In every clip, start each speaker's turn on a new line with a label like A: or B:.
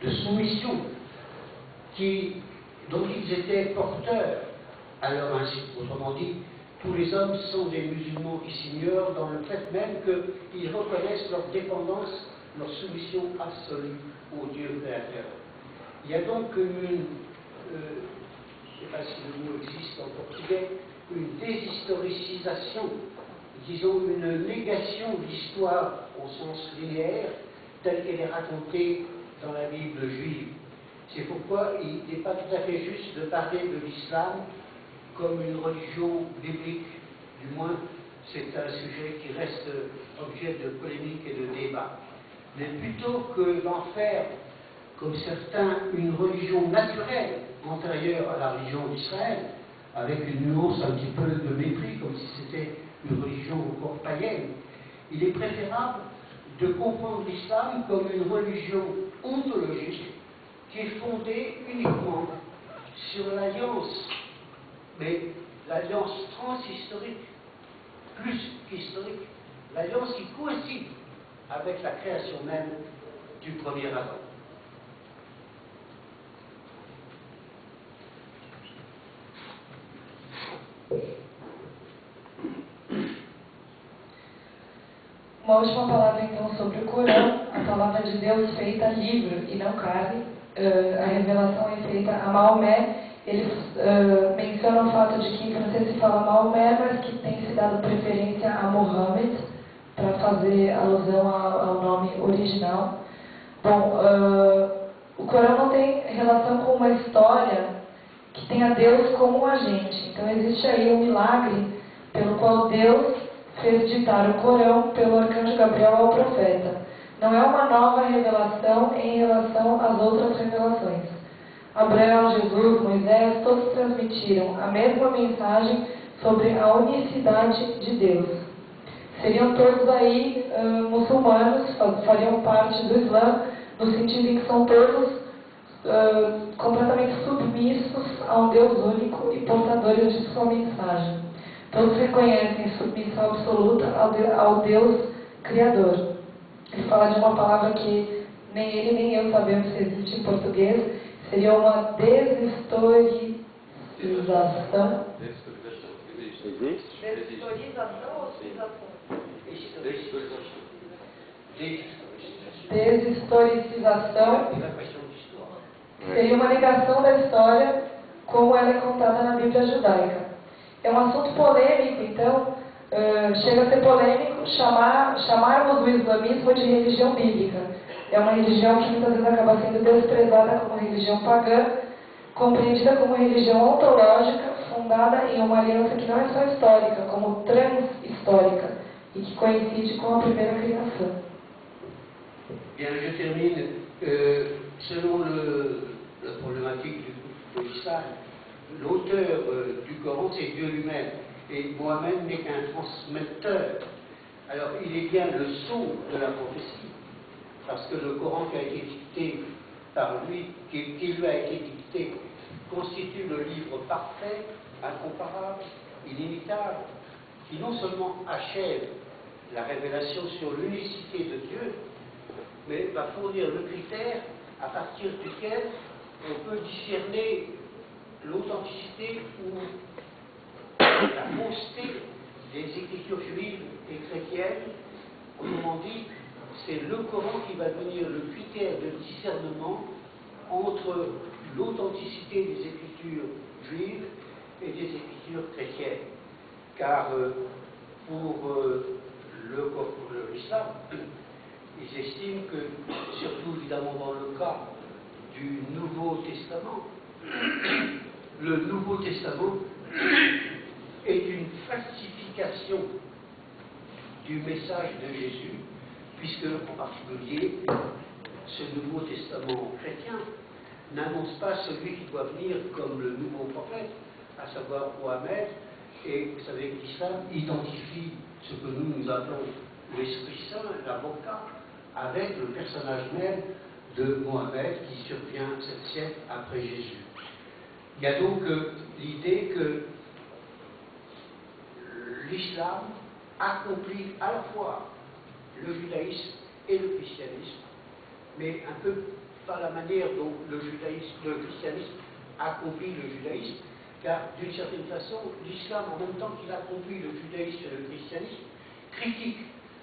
A: de soumission dont ils étaient porteurs à leur insu. Autrement dit, tous les hommes sont des musulmans qui s'ignorent dans le fait même qu'ils reconnaissent leur dépendance, leur soumission absolue au Dieu créateur. Il y a donc je ne sais pas si le mot existe en portugais, une déshistoricisation, disons une négation de l'histoire au sens linéaire, telle qu'elle est racontée dans la Bible juive. C'est pourquoi il n'est pas tout à fait juste de parler de l'islam comme une religion biblique. Du moins, c'est un sujet qui reste objet de polémique et de débat. Mais plutôt que d'en faire, comme certains, une religion naturelle antérieure à la religion d'Israël, avec une nuance un petit peu de mépris, comme si c'était une religion encore païenne, il est préférable de comprendre l'islam comme une religion ontologique qui est fondée uniquement sur l'alliance, mais l'alliance transhistorique, plus qu'historique, l'alliance qui coïncide avec la création même du premier Adam.
B: Uma última palavra então sobre o Corão, a palavra de Deus feita livro e não carne. A revelação é feita a Maomé. Eles mencionam o fato de que em francês se fala Maomé, mas que tem se dado preferência a Mohammed, para fazer alusão ao nome original. Bom, o Corão não tem relação com uma história que tenha Deus como um agente. Então existe aí um milagre pelo qual Deus fez ditar o Corão pelo arcanjo Gabriel ao profeta. Não é uma nova revelação em relação às outras revelações. Abraão, Jesus, Moisés, todos transmitiram a mesma mensagem sobre a unicidade de Deus. Seriam todos aí muçulmanos, fariam parte do Islã, no sentido em que são todos completamente submissos a um Deus único e portadores de sua mensagem. Todos reconhecem submissão absoluta ao Deus Criador. Ele fala de uma palavra que nem ele nem eu sabemos se existe em português. Seria uma deshistorização. Deshistorização ou deshistoricização seria uma negação da história como ela é contada na Bíblia judaica. É um assunto polêmico, então, chega a ser polêmico chamarmos o islamismo de religião bíblica. É uma religião que muitas vezes acaba sendo desprezada como religião pagã, compreendida como religião ontológica, fundada em uma aliança que não é só histórica, como transhistórica, e que coincide com a primeira criação.
A: Bien, je termine. Selon la problématique de l'islam, l'auteur du Coran, c'est Dieu lui-même. Et Mohammed n'est qu'un transmetteur. Alors, il est bien le sceau de la prophétie, parce que le Coran qui a été dicté par lui, qui lui a été dicté, constitue le livre parfait, incomparable, inimitable, qui non seulement achève la révélation sur l'unicité de Dieu, mais va fournir le critère à partir duquel on peut discerner l'authenticité ou la fausseté des écritures juives et chrétiennes. Autrement dit, c'est le Coran qui va devenir le critère de discernement entre l'authenticité des écritures juives et des écritures chrétiennes. Car pour l'islam, ils estiment que, surtout évidemment dans le cas du Nouveau Testament, le Nouveau Testament est une falsification du message de Jésus, puisque en particulier ce Nouveau Testament chrétien n'annonce pas celui qui doit venir comme le nouveau prophète, à savoir Mohammed, et vous savez que l'islam identifie ce que nous appelons l'Esprit Saint, l'avocat, avec le personnage même de Mohammed qui survient 7 siècles après Jésus. Il y a donc l'idée que l'islam accomplit à la fois le judaïsme et le christianisme, mais un peu par la manière dont le christianisme accomplit le judaïsme, car d'une certaine façon, l'islam, en même temps qu'il accomplit le judaïsme et le christianisme, critique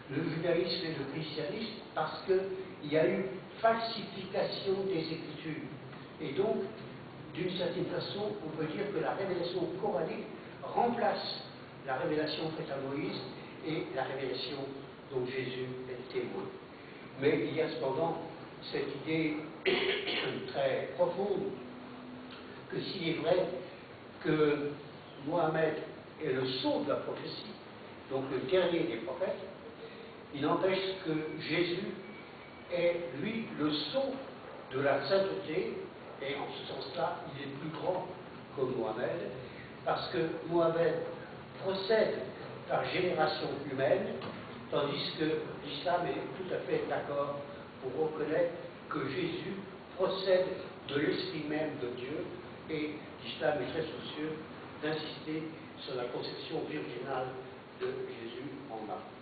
A: le judaïsme et le christianisme parce qu'il y a eu falsification des Écritures. Et donc, d'une certaine façon, on peut dire que la révélation coranique remplace la révélation faite à Moïse et la révélation dont Jésus est témoin. Mais il y a cependant cette idée très profonde que s'il est vrai que Mohammed est le sceau de la prophétie, donc le dernier des prophètes, il n'empêche que Jésus est, lui, le sceau de la sainteté, et en ce sens-là, il est plus grand que Mohammed, parce que Mohammed procède par génération humaine, tandis que l'islam est tout à fait d'accord pour reconnaître que Jésus procède de l'esprit même de Dieu, et l'islam est très soucieux d'insister sur la conception virginale de Jésus en Marie.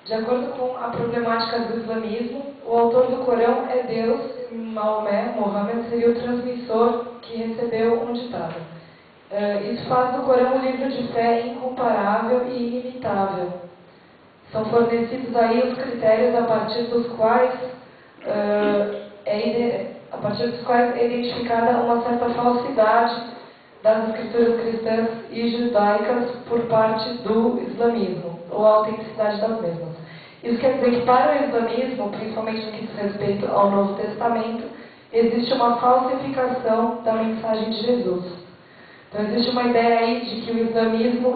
B: De acordo com a problemática do islamismo, o autor do Corão é Deus e Maomé, Mohammed, seria o transmissor que recebeu um ditado. Isso faz do Corão um livro de fé incomparável e inimitável. São fornecidos aí os critérios a partir dos quais é identificada uma certa falsidade das escrituras cristãs e judaicas por parte do islamismo, ou a autenticidade das mesmas. Isso quer dizer que para o islamismo, principalmente no que diz respeito ao Novo Testamento, existe uma falsificação da mensagem de Jesus. Então existe uma ideia aí de que o islamismo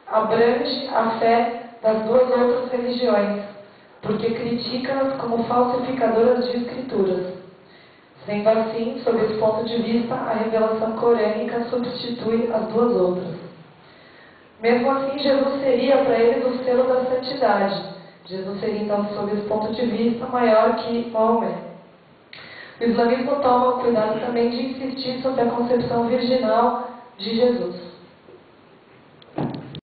B: abrange a fé das duas outras religiões, porque critica-as como falsificadoras de escrituras. Sendo assim, sob esse ponto de vista, a revelação corânica substitui as duas outras. Mesmo assim, Jesus seria para eles o selo da santidade. Jesus seria, então, sob esse ponto de vista, maior que Maomé. O islamismo toma o cuidado também de insistir sobre a concepção virginal de Jesus.